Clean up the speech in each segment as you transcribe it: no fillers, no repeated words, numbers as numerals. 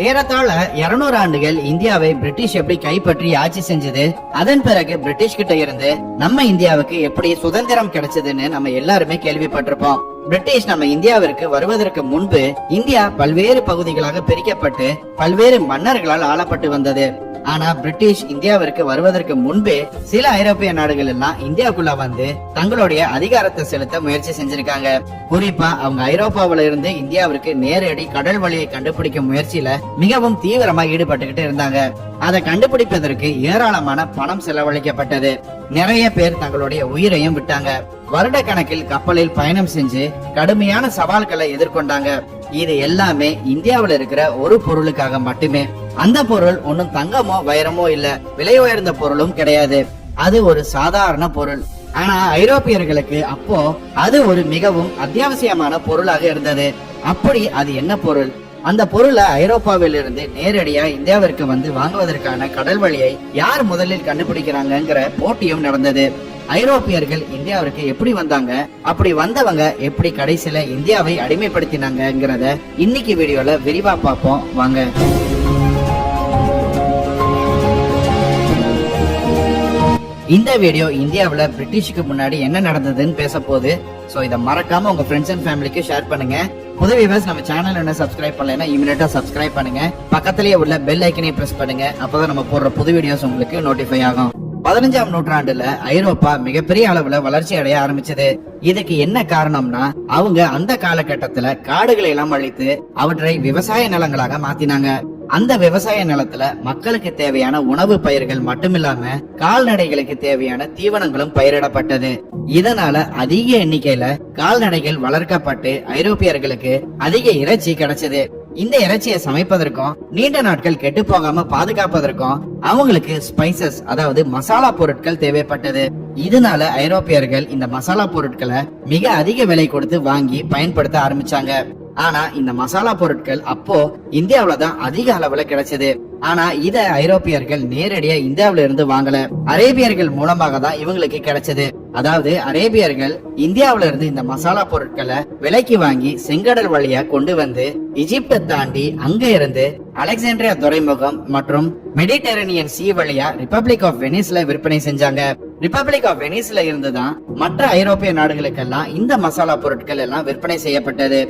ஏறத்தாழ 200 ஆண்டுகள் இந்தியாவை பிரிட்டிஷ் எப்படி கைப்பற்றி ஆட்சி செஞ்சது, அதன் பிறகு பிரிட்டிஷ் கிட்ட இருந்து நம்ம இந்தியாவுக்கு எப்படி சுதந்திரம் கிடைச்சதுன்னு நம்ம எல்லாருமே கேள்விப்பட்டிருப்போம். பிரிட்டிஷ் நம்ம இந்தியாவிற்கு வருவதற்கு முன்பு இந்தியா பல்வேறு பகுதிகளாக பிரிக்கப்பட்டு பல்வேறு மன்னர்களால் ஆளப்பட்டு வந்தது. ஆனா பிரிட்டிஷ் இந்தியாவிற்கு வருவதற்கு முன்பே சில ஐரோப்பிய நாடுகள் எல்லாம் இந்தியாவுக்குள்ள வந்து தங்களுடைய அதிகாரத்தை செலுத்த முயற்சி செஞ்சிருக்காங்க. குறிப்பா அவங்க ஐரோப்பாவில இருந்து இந்தியாவிற்கு நேரடி கடல் வழியை கண்டுபிடிக்கும் முயற்சியில மிகவும் தீவிரமா ஈடுபட்டுக்கிட்டு இருந்தாங்க. அதை கண்டுபிடிப்பதற்கு ஏராளமான பணம் செலவழிக்கப்பட்டது. நிறைய பேர் தங்களுடைய உயிரையும் விட்டாங்க. வருட கணக்கில் கப்பலில் பயணம் செஞ்சு கடுமையான சவால்களை எதிர்கொண்டாங்க. இது எல்லாமே இந்தியாவில் இருக்கிற ஒரு பொருளுக்காக மட்டுமே. அந்த பொருள் ஒன்னும் தங்கமோ வைரமோ இல்ல, விலை உயர்ந்த பொருளும் கிடையாது. அது ஒரு சாதாரண பொருள். ஆனா ஐரோப்பியர்களுக்கு அப்போ அது ஒரு மிகவும் அத்தியாவசியமான பொருளாக இருந்தது. அப்படி அது என்ன பொருள்? அந்த பொருளை ஐரோப்பாவில் இருந்து நேரடியா இந்தியாவிற்கு வந்து வாங்குவதற்கான கடல் வழியை யார் முதலில் கண்டுபிடிக்கிறாங்கிற போட்டியும் நடந்தது. ஐரோப்பியர்கள் இந்தியாவிற்கு எப்படி வந்தாங்க, அப்படி வந்தவங்க எப்படி கடைசியில இந்தியாவை அடிமைப்படுத்தினாங்கிறத இன்னைக்கு வீடியோல விரிவா பார்ப்போம் வாங்க. இந்த வீடியோ இந்தியாவில பிரிட்டிஷுக்கு முன்னாடி என்ன நடந்ததுன்னு பேச போகுது. சோ இதை மறக்காம உங்க ஃப்ரெண்ட்ஸ் அண்ட் ஃபேமிலிக்கு ஷேர் பண்ணுங்க. புது வியூவர்ஸ் நம்ம சேனல் என்ன சப்ஸ்கிரைப் பண்ணலைன்னா இமிடியேட்டா சப்ஸ்கிரைப் பண்ணுங்க. பக்கத்திலேயே உள்ள பெல் ஐக்கனை பிரஸ் பண்ணுங்க. அப்பதான் நம்ம போடுற புது வீடியோஸ் உங்களுக்கு நோட்டிஃபை ஆகும். 15ஆம் நூற்றாண்டுல ஐரோப்பா மிகப்பெரிய அளவுல வளர்ச்சி அடைய ஆரம்பிச்சது. இதுக்கு என்ன காரணம்னா, அவங்க அந்த காலகட்டத்துல காடுகளை எல்லாம் அழித்து அவற்றை விவசாய நிலங்களாக மாத்தினாங்க. அந்த விவசாய நிலத்துல மக்களுக்கு தேவையான உணவு பயிர்கள் மட்டுமில்லாம கால்நடைகளுக்கு தேவையான தீவனங்களும் பயிரிடப்பட்டது. இதனால அதிக எண்ணிக்கையில கால்நடைகள் வளர்க்கப்பட்டு ஐரோப்பியர்களுக்கு அதிக இறைச்சி கிடைச்சது. இந்த இறைச்சியை சமைப்பதற்கும் நீண்ட நாட்கள் கெட்டு போகாம பாதுகாப்பதற்கும் அவங்களுக்கு ஸ்பைசஸ், அதாவது மசாலா பொருட்கள் தேவைப்பட்டது. இதனால ஐரோப்பியர்கள் இந்த மசாலா பொருட்களை மிக அதிக விலை கொடுத்து வாங்கி பயன்படுத்த ஆரம்பிச்சாங்க. ஆனா இந்த மசாலா பொருட்கள் அப்போ இந்தியாவில தான் அதிக அளவுல கிடைச்சது. ஆனா இத ஐரோப்பியர்கள் நேரடியா இந்தியாவில இருந்து வாங்கல, அரேபியர்கள் மூலமாக தான் இவங்களுக்கு கிடைச்சது. அதாவது அரேபியர்கள் இந்தியாவில இருந்து இந்த மசாலா பொருட்களை விலைக்கு வாங்கி செங்கடல் வழியா கொண்டு வந்து எகிப்தை தாண்டி அங்க இருந்து அலெக்சாண்ட்ரியா துறைமுகம் மற்றும் மெடிட்டரேனியன் சி வழியா ரிபப்ளிக் ஆஃப் வெனிஸ்ல விற்பனை செஞ்சாங்க. ரிபப்ளிக் ஆஃப் வெனிஸ்ல இருந்துதான் மற்ற ஐரோப்பிய நாடுகளுக்கெல்லாம் இந்த மசாலா பொருட்கள் எல்லாம் விற்பனை செய்யப்பட்டது.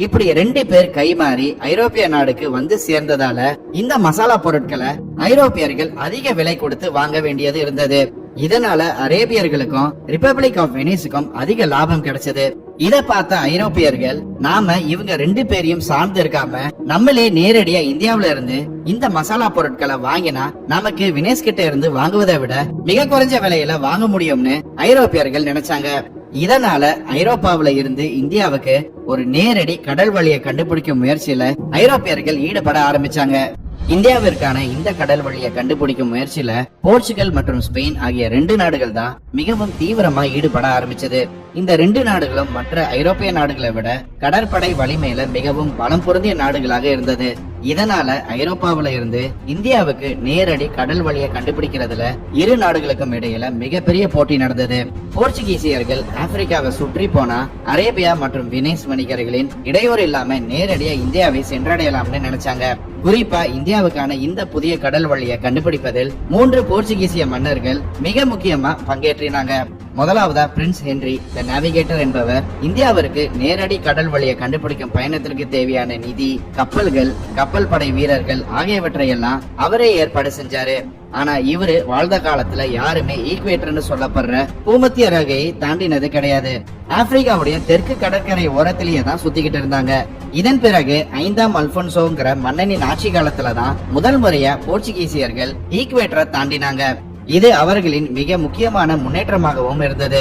இப்படி 2 பேர் கைமாறி ஐரோப்பிய நாடுக்கு வந்து சேர்ந்ததால இந்த மசாலா பொருட்களை ஐரோப்பியர்கள் அதிக விலை கொடுத்து வாங்க வேண்டியது இருந்தது. இதனால அரேபியர்களுக்கும் ரிபப்ளிக் ஆஃப் வெனிஸுக்கும் அதிக லாபம் கிடைச்சது. இத பார்த்த ஐரோப்பியர்கள், நாம இவங்க 2 பேரையும் சார்ந்து இருக்காம நம்மளே நேரடியா இந்தியாவில இருந்து இந்த மசாலா பொருட்களை வாங்கினா நமக்கு வெனிஸ் கிட்ட இருந்து வாங்குவதை விட மிக குறைஞ்ச விலையில வாங்க முடியும்னு ஐரோப்பியர்கள் நினைச்சாங்க. இதனால ஐரோப்பாவில இருந்து இந்தியாவுக்கு ஒரு நேரடி கடல் வழியை கண்டுபிடிக்கும் முயற்சியில ஐரோப்பியர்கள் ஈடுபட ஆரம்பிச்சாங்க. இந்தியாவிற்கான இந்த கடல் வழியை கண்டுபிடிக்கும் முயற்சியில போர்ச்சுகல் மற்றும் ஸ்பெயின் ஆகிய 2 நாடுகள் தான் மிகவும் தீவிரமா ஈடுபட ஆரம்பிச்சது. இந்த 2 நாடுகளும் மற்ற ஐரோப்பிய நாடுகளை விட கடற்படை வலிமையில மிகவும் பலம் பொருந்திய நாடுகளாக இருந்தது. இதனால ஐரோப்பாவில இருந்து இந்தியாவுக்கு நேரடி கடல் வழியை கண்டுபிடிக்கிறதுல இரு நாடுகளுக்கும் இடையில மிகப்பெரிய போட்டி நடந்தது. போர்ச்சுகீசியர்கள் ஆப்பிரிக்காவை சுற்றி போனா அரேபியா மற்றும் வெனிஸ் வணிகர்களின் இடையூறு இல்லாம நேரடியா இந்தியாவை சென்றடையலாம்னு நினைச்சாங்க. குறிப்பா இந்தியாவுக்கான இந்த புதிய கடல் வழியை கண்டுபிடிப்பதில் 3 போர்ச்சுகீசிய மன்னர்கள் மிக முக்கியமா பங்கேற்றினாங்க. முதலாவதா பிரின்ஸ் ஹென்றி தி நேவிகேட்டர் என்பவர் இந்தியாவிற்கு நேரடி கடல் வழியை கண்டுபிடிக்கும் பயணத்திற்கு தேவையான நிதி, கப்பல்கள், கப்பல் படை வீரர்கள் ஆகியவற்றையெல்லாம் அவரே ஏற்பாடு செஞ்சாரு. ஆனா இவரு வாழ்ந்த காலத்துல யாருமே ஈக்வேட்டர்னு சொல்லப்படுற பூமத்திய ரேகையை தாண்டினது கிடையாது. ஆப்பிரிக்காவுடைய தெற்கு கடற்கரை ஓரத்திலேயே தான் சுத்திக்கிட்டு இருந்தாங்க. இதன் பிறகு 5ஆம் அல்போன்சோங்கிற மன்னனின் ஆட்சி காலத்துலதான் முதல் முறையா போர்ச்சுகீசியர்கள் ஈக்வேட்டரை தாண்டினாங்க. இது அவர்களின் மிக முக்கியமான முன்னேற்றமாகவும் இருந்தது.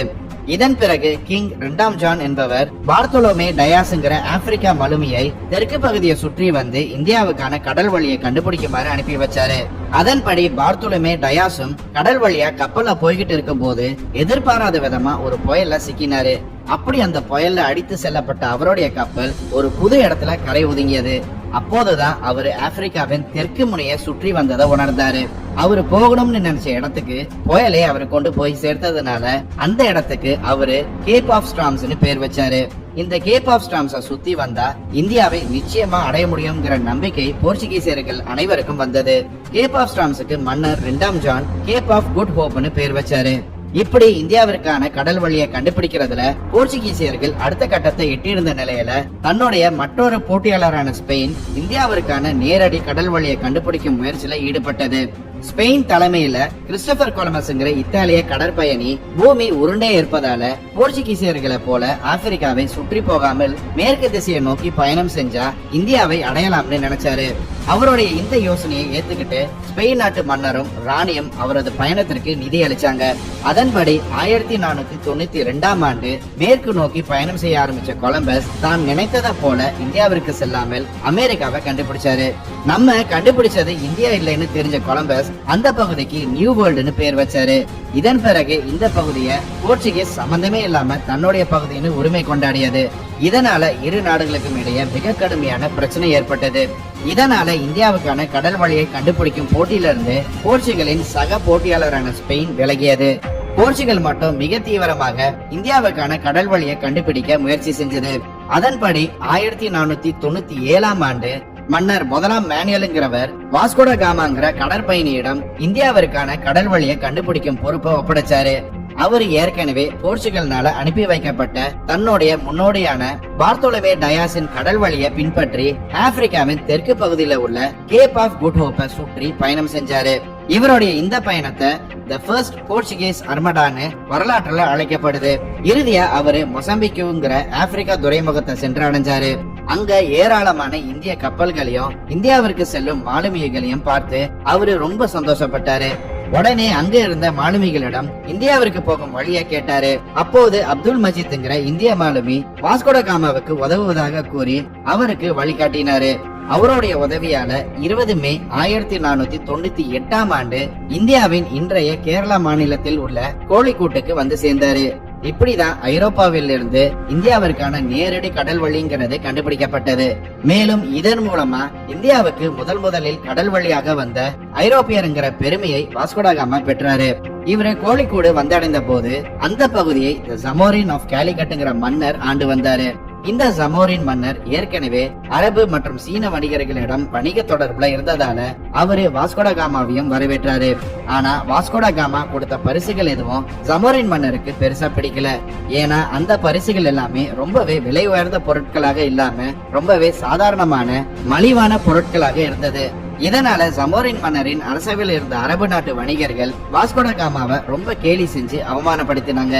இதன் பிறகு கிங் 2ஆம் ஜான் என்பவர் பார்த்தோலோமே டயாஸ்ங்கிற ஆப்பிரிக்கா மலுமியை தெற்கு பகுதியை சுற்றி வந்து இந்தியாவுக்கான கடல் வழியை கண்டுபிடிக்குமாறு அனுப்பி வச்சாரு. அதன்படி பார்த்தோலோமே டயாஸும் கடல் வழியா கப்பல்ல போய்கிட்டு இருக்கும் போது எதிர்பாராத விதமா ஒரு புயல்ல சிக்கினாரு. அப்படி அந்த புயல்ல அடித்து செல்லப்பட்ட அவருடைய கப்பல் ஒரு புது இடத்துல கரை ஒதுங்கியது. அப்போதுதான் அவரு ஆப்பிரிக்காவின் தெற்கு முனையை சுற்றி வந்ததை உணர்ந்தாரு. அவரு போகணும்னு நினைச்ச இடத்துக்கு புயலே அவரை கொண்டு போய் சேர்த்ததுனால அந்த இடத்துக்கு அவரு கேப் ஆஃப் ஸ்டார்ம்ஸ்னு பேர் வச்சாரு. இந்த கேப் ஆஃப் ஸ்டாம்ஸ சுத்தி வந்தா இந்தியாவை நிச்சயமா அடைய முடியுங்கிற நம்பிக்கை போர்ச்சுகீசியர்கள் அனைவருக்கும் வந்தது. கேப் ஆஃப் ஸ்டாம்ஸுக்கு மன்னர் 2ஆம் ஜான் கேப் ஆஃப் குட் ஹோப்னு பேர் வச்சாரு. இப்படி இந்தியாவிற்கான கடல் வழியை கண்டுபிடிக்கிறதுல போர்ச்சுகீசியர்கள் அடுத்த கட்டத்தை எட்டியிருந்த நிலையில தன்னுடைய மற்றொரு போட்டியாளரான ஸ்பெயின் இந்தியாவிற்கான நேரடி கடல் வழியை கண்டுபிடிக்கும் முயற்சியில ஈடுபட்டது. ஸ்பெயின் தலைமையில கிறிஸ்டோபர் கொலம்பஸ்ங்கிற இத்தாலிய கடற்பயணி பூமி உருண்டே இருப்பதால போர்ச்சுகீசியர்களை போல ஆப்பிரிக்காவை சுற்றி போகாமல் மேற்கு திசையை நோக்கி பயணம் செஞ்சா இந்தியாவை அடையலாம்னு நினைச்சாரு. அவருடைய இந்த யோசனையை ஏத்துக்கிட்டு ஸ்பெயின் நாட்டு மன்னரும் ராணியும் அவரது பயணத்திற்கு நிதி அளிச்சாங்க. அதன்படி 1492ஆம் ஆண்டு மேற்கு நோக்கி பயணம் செய்ய ஆரம்பிச்ச கொலம்பஸ் தான் நினைத்ததை போல இந்தியாவிற்கு செல்லாமல் அமெரிக்காவை கண்டுபிடிச்சாரு. நம்ம கண்டுபிடிச்சது இந்தியா இல்லைன்னு தெரிஞ்ச கொலம்பஸ் அந்த பகுதிக்கு நியூ வேர்ல்டுன்னு பேர் வச்சாரு. இதன் பிறகு இந்த பகுதியை போர்ச்சுகீஸ் சம்பந்தமே இல்லாம தன்னுடைய பகுதின்னு உரிமை கொண்டாடியது. இதனால இரு நாடுகளுக்கும் இடையே மிக கடுமையான பிரச்சனை ஏற்பட்டது. இதனால இந்தியாவுக்கான கடல் வழியை கண்டுபிடிக்கும் போட்டியிலிருந்து போர்ச்சுகலின் சக போட்டியாளரான ஸ்பெயின் விலகியது. போர்ச்சுகல் மட்டும் மிக தீவிரமாக இந்தியாவுக்கான கடல் வழியை கண்டுபிடிக்க முயற்சி செஞ்சது. அதன்படி 1497ஆம் ஆண்டு மன்னர் 1ஆம் மேனுவல்ங்கிறவர் வாஸ்கோட காமாங்கிற கடற்பயணியிடம் இந்தியாவிற்கான கடல் வழியை கண்டுபிடிக்கும் பொறுப்பை ஒப்படைச்சாரு. அவர் ஏற்கனவே போர்ச்சுகல்னால அனுப்பி வைக்கப்பட்ட தன்னுடைய முன்னோடியான பார்த்தோலவே டயாஸின் கடல் வழியை பின்பற்றி ஆப்பிரிக்காவின் தெற்கு பகுதியில உள்ள கேப் ஆஃப் குட் ஹோப்பை சுற்றி பயணம் செஞ்சாரு. இவருடைய இந்த பயணத்தை தி ஃபர்ஸ்ட் போர்ச்சுகீஸ் அர்மடான்னு வரலாற்றுல அழைக்கப்படுது. இறுதியா அவரு மொசாம்பிக்குங்கிற ஆப்பிரிக்கா துறைமுகத்தை சென்று அடைஞ்சாரு. அங்க ஏராளமான இந்திய கப்பல்களையும் இந்தியாவிற்கு செல்லும் மாலுமிகளையும் பார்த்து அவரு ரொம்ப சந்தோஷப்பட்டாரு. உடனே அங்க இருந்த மாலுமிகளிடம் இந்தியாவிற்கு போகும் வழியை கேட்டாரு. அப்போது அப்துல் மஜீத்ங்கிற இந்திய மாலுமி வாஸ்கோட காமாவுக்கு உதவுவதாக கூறி அவருக்கு வழிகாட்டினாரு. அவருடைய உதவியால 20 மே 1498ஆம் ஆண்டு இந்தியாவின் இன்றைய கேரளா மாநிலத்தில் உள்ள கோழிக்கூட்டுக்கு வந்து சேர்ந்தாரு. இப்படிதான் ஐரோப்பாவில் இருந்து இந்தியாவிற்கான நேரடி கடல் வழிங்கிறது கண்டுபிடிக்கப்பட்டது. மேலும் இதன் மூலமா இந்தியாவுக்கு முதலில் கடல் வழியாக வந்த ஐரோப்பியருங்கிற பெருமையை வாஸ்கோட காமா பெற்றாரு. இவரு கோழிக்கூடு வந்தடைந்த போது அந்த பகுதியை ஜமோரின் ஆஃப் கேலிகட்டுங்கிற மன்னர் ஆண்டு வந்தாரு. இந்த ஜமோரின் மன்னர் ஏற்கனவே அரபு மற்றும் சீன வணிகர்களிடம் வணிக தொடர்புல இருந்ததால அவரு வாஸ்கோட காமாவையும் வரவேற்றாரு. ஆனா வாஸ்கோட காமா கொடுத்த பரிசுகள் எதுவும் ஜமோரின் மன்னருக்கு பெருசா பிடிக்கல. ஏன்னா அந்த பரிசுகள் எல்லாமே ரொம்பவே விலை உயர்ந்த பொருட்களாக இல்லாம ரொம்பவே சாதாரணமான மலிவான பொருட்களாக இருந்தது. இதனால ஜமோரின் மன்னரின் அரசவையில் இருந்த அரபு நாட்டு வணிகர்கள் வாஸ்கோட காமாவை ரொம்ப கேலி செஞ்சு அவமானப்படுத்தினாங்க.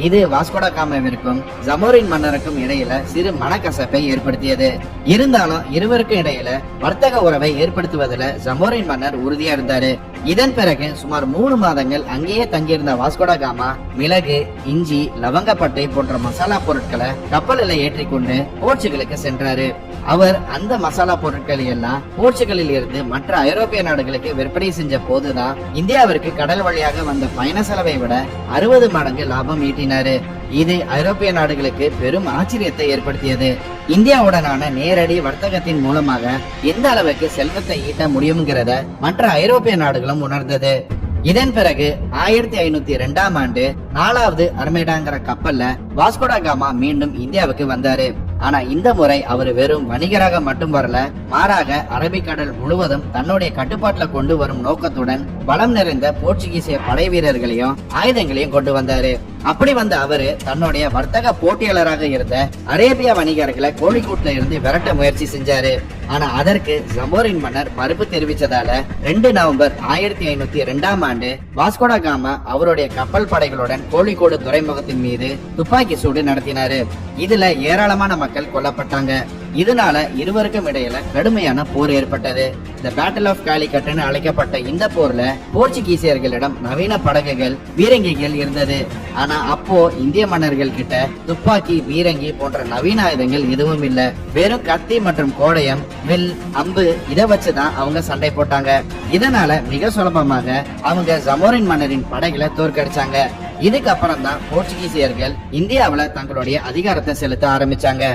இது வாஸ்கோட காமாவிற்கும் ஜமோரின் மன்னருக்கும் இடையில சிறு மனக்கசப்பை ஏற்படுத்தியது. இருந்தாலும் இருவருக்கும் இடையில வர்த்தக உறவை ஏற்படுத்துவதில் ஜமோரின் மன்னர் உறுதியா இருந்தாரு. இதன் பிறகு சுமார் 3 மாதங்கள் அங்கேயே தங்கியிருந்த வாஸ்கோட காமா மிளகு, இஞ்சி, லவங்கப்பட்டை போன்ற மசாலா பொருட்களை கப்பலில் ஏற்றிக்கொண்டு போர்ச்சுகலுக்கு சென்றாரு. அவர் அந்த மசாலா பொருட்களை எல்லாம் போர்ச்சுகலில் இருந்து மற்ற ஐரோப்பிய நாடுகளுக்கு விற்பனை செஞ்ச போதுதான் இந்தியாவிற்கு கடல் வழியாக வந்த பயண செலவை விட 60 மடங்கு லாபம் ஈட்டினாரு. இது ஐரோப்பிய நாடுகளுக்கு பெரும் ஆச்சரியத்தை ஏற்படுத்தியது. இந்தியாவுடனான நேரடி வர்த்தகத்தின் மூலமாக எந்த அளவுக்கு செல்வத்தை ஈட்ட முடியுங்கிறத மற்ற ஐரோப்பிய நாடுகளும் உணர்ந்தது. இதன் பிறகு 1502ஆம் ஆண்டு 4வது அர்மேடாங்கிற கப்பல்ல வாஸ்கோட காமா மீண்டும் இந்தியாவுக்கு வந்தாரு. ஆனா இந்த முறை அவர் வெறும் வணிகராக மட்டும் வரல, மாறாக அரபிக்கடல் முழுவதும் தன்னுடைய கட்டுப்பாட்டுல கொண்டு வரும் நோக்கத்துடன் பலம் நிறைந்த போர்ச்சுகீசிய படை வீரர்களையும் ஆயுதங்களையும் கொண்டு வந்தாரு. அப்படி வந்த அவரு தன்னுடைய வர்த்தக போட்டியாளராக இருந்த அரேபியா வணிகர்களை கோழிக்கூட்டுல இருந்து விரட்ட முயற்சி செஞ்சாரு. ஆனா அதற்கு ஜமோரின் மன்னர் மறுப்பு தெரிவித்ததால 2 நவம்பர் 1502ஆம் ஆண்டு வாஸ்கோட காமா அவருடைய கப்பல் படைகளுடன் கோழிக்கோடு துறைமுகத்தின் மீது துப்பாக்கி சூடு நடத்தினாரு. இதுல ஏராளமான மக்கள் கொல்லப்பட்டாங்க. இதனால இருவருக்கும் இடையில கடுமையான போர் ஏற்பட்டது. தி பேட்டில் ஆஃப் காலிகட்னு அழைக்கப்பட்ட இந்த போர்ல போர்ச்சுகீசியர்களிடம் நவீன படகுகள், பீரங்கிகள் இருந்தது. ஆனா அப்போ இந்திய மன்னர்கள் கிட்ட துப்பாக்கி, பீரங்கி போன்ற நவீன ஆயுதங்கள் எதுவும் இல்ல. வெறும் கத்தி மற்றும் கோடயம், வில், அம்பு இதை வச்சுதான் அவங்க சண்டை போட்டாங்க. இதனால மிக சுலபமாக அவங்க ஜமோரின் மன்னரின் படைகளை தோற்கடிச்சாங்க. இதுக்கப்புறம் தான் போர்ச்சுகீசியர்கள் இந்தியாவில தங்களுடைய அதிகாரத்தை செலுத்த ஆரம்பிச்சாங்க.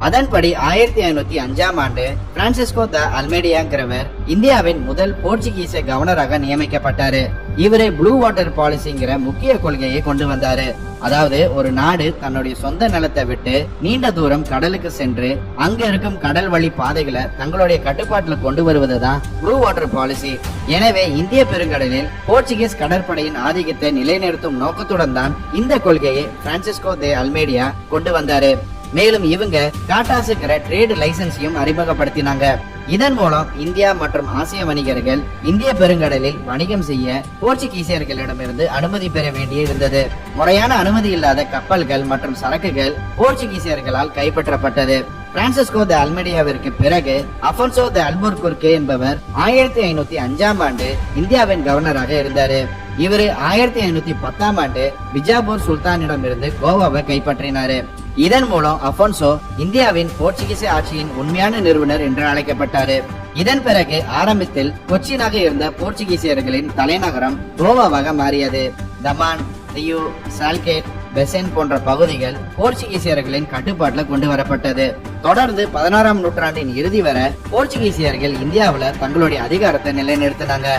அதன்படி 1505ஆம் ஆண்டு பிரான்சிஸ்கோ த அல்மேடியாங்கிறவர் இந்தியாவின் முதல் போர்ச்சுகீசிய கவர்னராக நியமிக்கப்பட்டாரு. இவரே ப்ளூ வாட்டர் பாலிசிங்கிற முக்கிய கொள்கையை கொண்டு வந்தாரு. அதாவது ஒரு நாடு தன்னுடைய சொந்த நிலத்தை விட்டு நீண்ட தூரம் கடலுக்கு சென்று அங்க இருக்கும் கடல் வழி பாதைகளை தங்களுடைய கட்டுப்பாட்டுல கொண்டு வருவதுதான் ப்ளூ வாட்டர் பாலிசி. எனவே இந்திய பெருங்கடலில் போர்ச்சுகீஸ் கடற்படையின் ஆதிக்கத்தை நிலைநிறுத்தும் நோக்கத்துடன் தான் இந்த கொள்கையை பிரான்சிஸ்கோ தே அல்மேடியா கொண்டு வந்தாரு. மேலும் இவங்க டாடாஸுங்கிற ட்ரேடு லைசன்ஸையும் அறிமுகப்படுத்தினாங்க. இதன் மூலம் இந்தியா மற்றும் ஆசிய வணிகர்கள் இந்திய பெருங்கடலில் வணிகம் செய்ய போர்ச்சுகீசியர்களிடமிருந்து அனுமதி பெற வேண்டியிருந்தது. முறையான அனுமதி இல்லாத கப்பல்கள் மற்றும் சரக்குகள் போர்ச்சுகீசியர்களால் கைப்பற்றப்பட்டது. பிரான்சிஸ்கோ த அல்மேடியாவிற்கு பிறகு அஃபோன்சோ த அல்புர்குர்கே என்பவர் 1505ஆம் ஆண்டு இந்தியாவின் கவர்னராக இருந்தாரு. இவரு 1510ஆம் ஆண்டு பிஜாப்பூர் சுல்தானிடமிருந்து கோவாவை கைப்பற்றினாரு. இதன் மூலம் அஃபோன்சோ இந்தியாவின் போர்ச்சுகீச ஆட்சியின் உண்மையான நிறுவனர் என்று அழைக்கப்பட்டாரு. இதன் பிறகு ஆரம்பத்தில் கொச்சினாக இருந்த போர்ச்சுகீசியர்களின் தலைநகரம் கோவாவாக மாறியது. தமான், தியூ, சால்கேட், பெசன் போன்ற பகுதிகள் போர்ச்சுகீசியர்களின் கட்டுப்பாட்டுல கொண்டு வரப்பட்டது. தொடர்ந்து 16ஆம் நூற்றாண்டின் இறுதி வரை போர்ச்சுகீசியர்கள் இந்தியாவுல தங்களுடைய அதிகாரத்தை நிலைநிறுத்தினாங்க.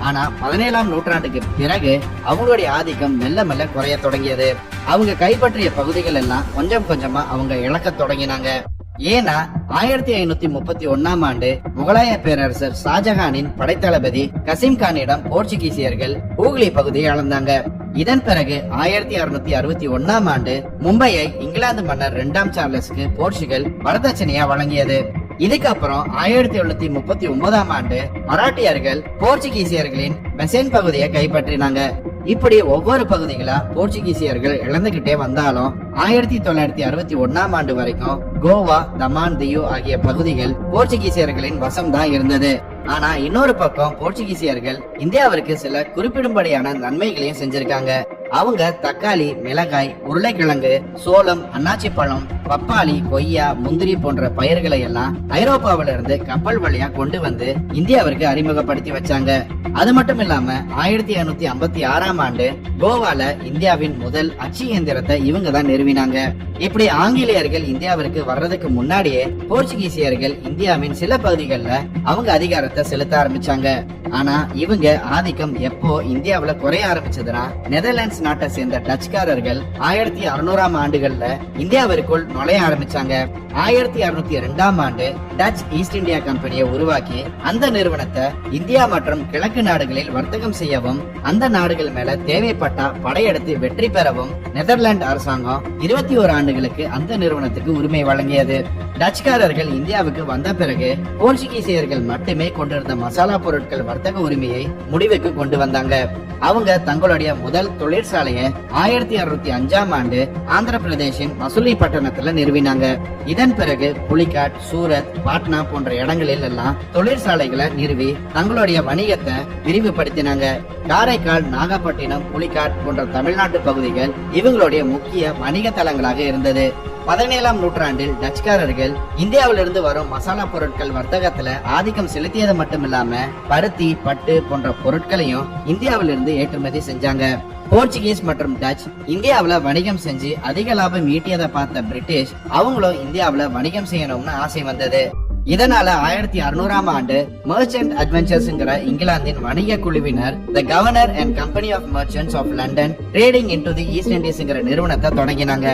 ஆனா 17ஆம் நூற்றாண்டுக்கு பிறகு அவங்களுடைய ஆதிக்கம் மெல்ல மெல்ல குறைய தொடங்கியது. அவங்க கைப்பற்றிய பகுதிகள் எல்லாம் கொஞ்சம் கொஞ்சமா அவங்க இழக்க தொடங்கினாங்க. ஏன்னா 1531ஆம் ஆண்டு முகலாய பேரரசர் ஷாஜஹானின் படைத்தளபதி கசீம் கானிடம் போர்ச்சுகீசியர்கள் ஹூக்ளி பகுதியை அளந்தாங்க. இதன் பிறகு 1661ஆம் ஆண்டு மும்பையை இங்கிலாந்து மன்னர் 2ஆம் சார்லஸ்க்கு போர்ச்சுகல் வரதட்சணையா வழங்கியது. இதுக்கப்புறம் 1739ஆம் ஆண்டு மராட்டியர்கள் போர்ச்சுகீசியர்களின் பெசன் பகுதியை கைப்பற்றினாங்க. இப்படி ஒவ்வொரு பகுதிகளா போர்ச்சுகீசியர்கள் இழந்துகிட்டே வந்தாலும் 1961ஆம் ஆண்டு வரைக்கும் கோவா, தமான், தியூ ஆகிய பகுதிகள் போர்ச்சுகீசியர்களின் வசம் தான் இருந்தது. ஆனா இன்னொரு பக்கம் போர்ச்சுகீசியர்கள் இந்தியாவிற்கு சில குறிப்பிடும்படியான நன்மைகளையும் செஞ்சிருக்காங்க. அவங்க தக்காளி, மிளகாய், உருளைக்கிழங்கு, சோளம், அன்னாச்சி பழம், பப்பாளி, கொய்யா, முந்திரி போன்ற பயிர்களை எல்லாம் ஐரோப்பாவில இருந்து கப்பல் வழியா கொண்டு வந்து இந்தியாவிற்கு அறிமுகப்படுத்தி வச்சாங்க. அது மட்டும் இல்லாம 1556ஆம் ஆண்டு கோவால இந்தியாவின் முதல் அச்சு இயந்திரத்தை இவங்க தான் நிறுவினாங்க. இப்படி ஆங்கிலேயர்கள் இந்தியாவிற்கு வர்றதுக்கு முன்னாடியே போர்ச்சுகீசியர்கள் இந்தியாவின் சில பகுதிகளில் அவங்க அதிகாரத்தை செலுத்த ஆரம்பிச்சாங்க. ஆனா இவங்க ஆதிக்கம் எப்போ இந்தியாவில குறைய ஆரம்பிச்சதுன்னா நெதர்லாண்ட்ஸ் நாட்டை சேர்ந்த டச்சுக்காரர்கள் 1600ஆம் ஆண்டுகள்ல இந்தியாவிற்குள் நுழைய ஆரம்பிச்சாங்க. 1602ஆம் ஆண்டு டச் ஈஸ்ட் இந்தியா கம்பெனியை உருவாக்கி அந்த நிறுவனத்தை இந்தியா மற்றும் கிழக்கு நாடுகளில் வர்த்தகம் செய்யவும் அந்த நாடுகள் மேல தேவைப்பட்டா படையெடுத்து வெற்றி பெறவும் நெதர்லாந்து அரசாங்கம் 21 ஆண்டுகளுக்கு அந்த நிறுவனத்துக்கு உரிமை வழங்கியது. டச்சுக்காரர்கள் இந்தியாவுக்கு வந்த பிறகு போர்ச்சுகீசியர்கள் மட்டுமே கொண்டிருந்த மசாலா பொருட்கள் வர்த்தக உரிமையை முடிவுக்கு கொண்டு வந்தாங்க. அவங்க தங்களுடைய முதல் தொழிற்சாலையை 1605ஆம் ஆண்டு ஆந்திர பிரதேசின் மசூலிப்பட்டினத்துல நிறுவினாங்க. இதன் பிறகு புலிகாட், சூரத், பாட்னா போன்ற இடங்களில் எல்லாம் தொழிற்சாலைகளை நிறுவி தங்களுடைய வணிகத்தை விரிவுபடுத்தினாங்க. காரைக்கால், நாகப்பட்டினம், புலிகாட் போன்ற தமிழ்நாட்டு பகுதிகள் இவங்களுடைய முக்கிய வணிக தலங்களாக இருந்தது. 17ஆம் நூற்றாண்டில் டச்சுக்காரர்கள் இந்தியாவிலிருந்து வரும் மசாலா பொருட்கள் வர்த்தகத்துல ஆதிக்கம் செலுத்தியது மட்டும் இல்லாம பருத்தி, பட்டு போன்ற பொருட்களையும் இந்தியாவிலிருந்து ஏற்றுமதி செஞ்சாங்க. போர்ச்சுகீஸ் மற்றும் டச் இந்தியாவில வணிகம் செஞ்சு அதிக லாபம் ஈட்டியதை பார்த்த பிரிட்டிஷ் அவங்களும் இந்தியாவில வணிகம் செய்யணும்னு ஆசை வந்தது. இதனால 1600ஆம் ஆண்டு மர்ச்சன்ட் அட்வென்ச்சர்ஸ்ங்கிற இங்கிலாந்தின் வணிக குழுவினர் the governor and company of merchants of London trading into the East இண்டீஸ்ங்கிற நிறுவனத்தை தொடங்கினாங்க.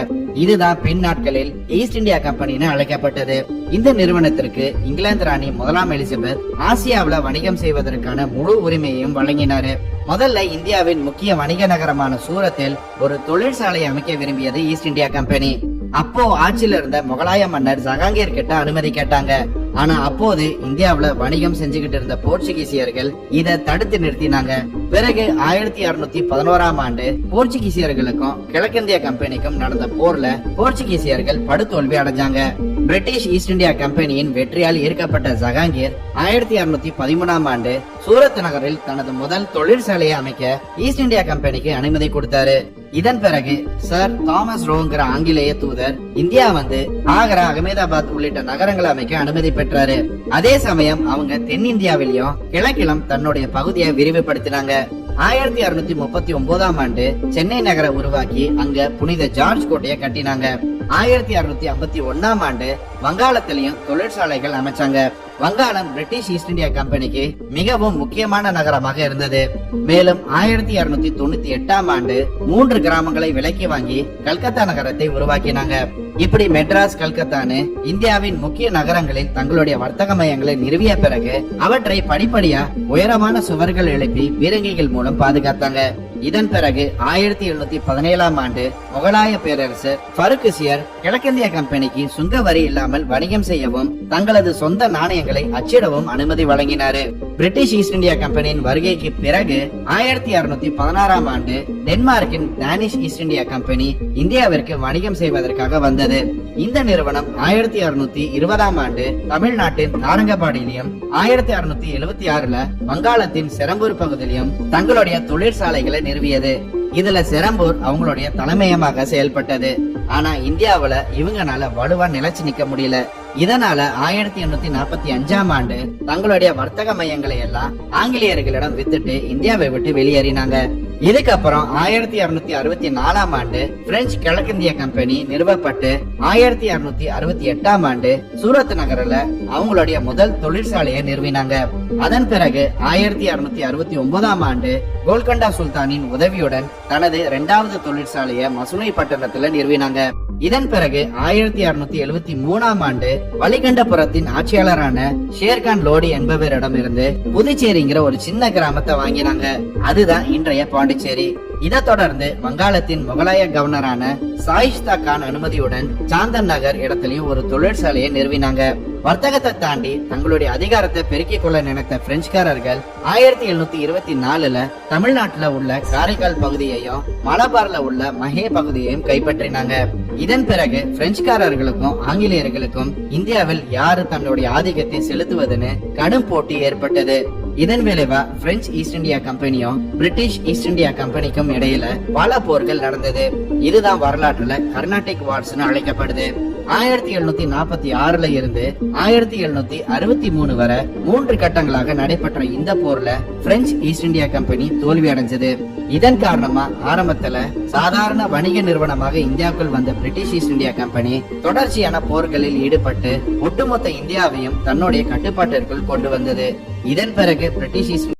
இதுதான் பின் நாட்களில் ஈஸ்ட் இந்தியா கம்பெனின்னு அழைக்கப்பட்டது. இந்த நிறுவனத்திற்கு இங்கிலாந்து ராணி 1ஆம் எலிசபெத் ஆசியாவில வணிகம் செய்வதற்கான முழு உரிமையையும் வழங்கினாரு. முதல்ல இந்தியாவின் முக்கிய வணிக நகரமான சூரத்தில் ஒரு தொழிற்சாலை அமைக்க விரும்பியது ஈஸ்ட் இந்தியா கம்பெனி. அப்போ ஆட்சியில இருந்த முகலாய மன்னர் ஜஹாங்கீர் கிட்ட அனுமதி கேட்டாங்க. ஆனா அப்போது இந்தியாவுல வணிகம் செஞ்சுக்கிட்டு இருந்த போர்ச்சுகீசியர்கள் இதை தடுத்து நிறுத்தினாங்க. பிறகு 1611ஆம் ஆண்டு போர்ச்சுகீசியர்களுக்கும் கிழக்கிந்திய கம்பெனிக்கும் நடந்த போர்ல போர்ச்சுகீசியர்கள் படுதோல்வி அடைஞ்சாங்க. பிரிட்டிஷ் ஈஸ்ட் இந்தியா கம்பெனியின் வெற்றியால் ஈர்க்கப்பட்ட ஜஹாங்கீர் 1613ஆம் ஆண்டு சூரத் நகரில் தனது முதல் தொழிற்சாலையை அமைக்க ஈஸ்ட் இந்தியா கம்பெனிக்கு அனுமதி கொடுத்தாரு. இதன் பிறகு சர் தாமஸ் ரோங்கிற ஆங்கிலேய தூதர் இந்தியா வந்து ஆக்ரா, அகமதாபாத் உள்ளிட்ட நகரங்களை அமைக்க அனுமதி பெற்றாரு. அதே சமயம் அவங்க தென்னிந்தியாவிலும் கிழக்கிலும் தன்னுடைய பகுதியை விரிவுபடுத்தினாங்க. 1639ஆம் ஆண்டு சென்னை நகரை உருவாக்கி அங்க புனித ஜார்ஜ் கோட்டையை கட்டினாங்க. 1651ஆம் ஆண்டு வங்காளத்திலையும் தொழிற்சாலைகள் அமைச்சாங்க. வங்காளம் பிரிட்டிஷ் ஈஸ்ட் இந்தியா கம்பெனிக்கு மிகவும் முக்கியமான நகரமாக இருந்தது. மேலும் 1698ஆம் ஆண்டு 3 கிராமங்களை விலைக்கு வாங்கி கல்கத்தா நகரத்தை உருவாக்கினாங்க. இப்படி மெட்ராஸ், கல்கத்தான்னு இந்தியாவின் முக்கிய நகரங்களில் தங்களுடைய வர்த்தக மையங்களை நிறுவிய பிறகு அவற்றை படிப்படியா உயரமான சுவர்கள் எழுப்பி பீரங்கிகள் மூலம் பாதுகாத்தாங்க. இதன் பிறகு 1717ஆம் ஆண்டு முகலாய பேரரசர் பருக்குசியர் கிழக்கிந்திய கம்பெனிக்கு சுங்க வரி இல்லாமல் வணிகம் செய்யவும் தங்களது சொந்த நாணயங்களை அச்சிடவும் அனுமதி வழங்கினாரு. பிரிட்டிஷ் ஈஸ்ட் இந்தியா கம்பெனியின் வருகைக்கு பிறகு 1616ஆம் ஆண்டு டென்மார்க்கின் டானிஷ் ஈஸ்ட் இந்தியா கம்பெனி இந்தியாவிற்கு வணிகம் செய்வதற்காக வந்தது. இந்த நிறுவனம் 1620ஆம் ஆண்டு தமிழ்நாட்டின் தாரங்கபாடியிலும் 1676ல வங்காளத்தின் செரம்பூர் பகுதியிலும் தங்களுடைய தொழிற்சாலைகளை நிறுவியது. இதுல செரம்பூர் அவங்களுடைய தலைமையமாக செயல்பட்டது. ஆனா இந்தியாவுல இவங்கனால வலுவா நிலைச்சு நிக்க முடியல. இதனால 1845ஆம் ஆண்டு தங்களுடைய வர்த்தக மையங்களை எல்லாம் ஆங்கிலேயர்களிடம் வித்துட்டு இந்தியாவை விட்டு வெளியேறினாங்க. இதுக்கப்புறம் 1664ஆம் ஆண்டு பிரெஞ்சு கிழக்கிந்திய கம்பெனி நிறுவப்பட்டு 1668ஆம் ஆண்டு சூரத் நகரில் அவங்களுடைய முதல் தொழிற்சாலையை நிறுவினாங்க. அதன் பிறகு 1669ஆம் ஆண்டு கோல்கண்டா சுல்தானின் உதவியுடன் தனது 2வது தொழிற்சாலையை மசுனை பட்டணத்துல நிறுவினாங்க. இதன் பிறகு 1673ஆம் ஆண்டு வலிகண்டபுரத்தின் ஆட்சியாளரான ஷேர்கான் லோடி என்பவரிடம் இருந்து புதுச்சேரிங்கிற ஒரு சின்ன கிராமத்தை வாங்கினாங்க. அதுதான் இன்றைய பாண்டிச்சேரி. இதை தொடர்ந்து வங்காளத்தின் முகலாய கவர்னரான சாயிஸ்தா கான் அனுமதியுடன் சாந்தன் நகர் இடத்திலையும் ஒரு தொழிற்சாலையை நிறுவினாங்க. வர்த்தகத்தை தாண்டி தங்களுடைய அதிகாரத்தை பெருக்கிக் கொள்ள நினைத்த பிரெஞ்சுக்காரர்கள் 1724ல தமிழ்நாட்டுல உள்ள காரைக்கால் பகுதியையும் மலபார்ல உள்ள மஹே பகுதியையும் கைப்பற்றினாங்க. இதன் பிறகு பிரெஞ்சுக்காரர்களுக்கும் ஆங்கிலேயர்களுக்கும் இந்தியாவில் யாரு தன்னுடைய ஆதிக்கத்தை செலுத்துவதுன்னு கடும் போட்டி ஏற்பட்டது. இதன் விளைவா பிரெஞ்சு ஈஸ்ட் இந்தியா கம்பெனியும் பிரிட்டிஷ் ஈஸ்ட் இந்தியா கம்பெனிக்கும் இடையில பல போர்கள் நடந்தது. இதுதான் வரலாற்றுல கர்நாடிக் வார்ஸ்னு அழைக்கப்படுது. 1746ல இருந்து 1763 வரை 3 கட்டங்களாக நடைபெற்ற இந்த போர்ல பிரெஞ்சு ஈஸ்ட் இந்தியா கம்பெனி தோல்வி அடைஞ்சது. இதன் காரணமா ஆரம்பத்துல சாதாரண வணிக நிறுவனமாக இந்தியாவுக்குள் வந்த பிரிட்டிஷ் ஈஸ்ட் இந்தியா கம்பெனி தொடர்ச்சியான போர்களில் ஈடுபட்டு ஒட்டுமொத்த இந்தியாவையும் தன்னுடைய கட்டுப்பாட்டிற்குள் கொண்டு வந்தது. இதன் பிறகு பிரிட்டிஷ் ஈஸ்ட்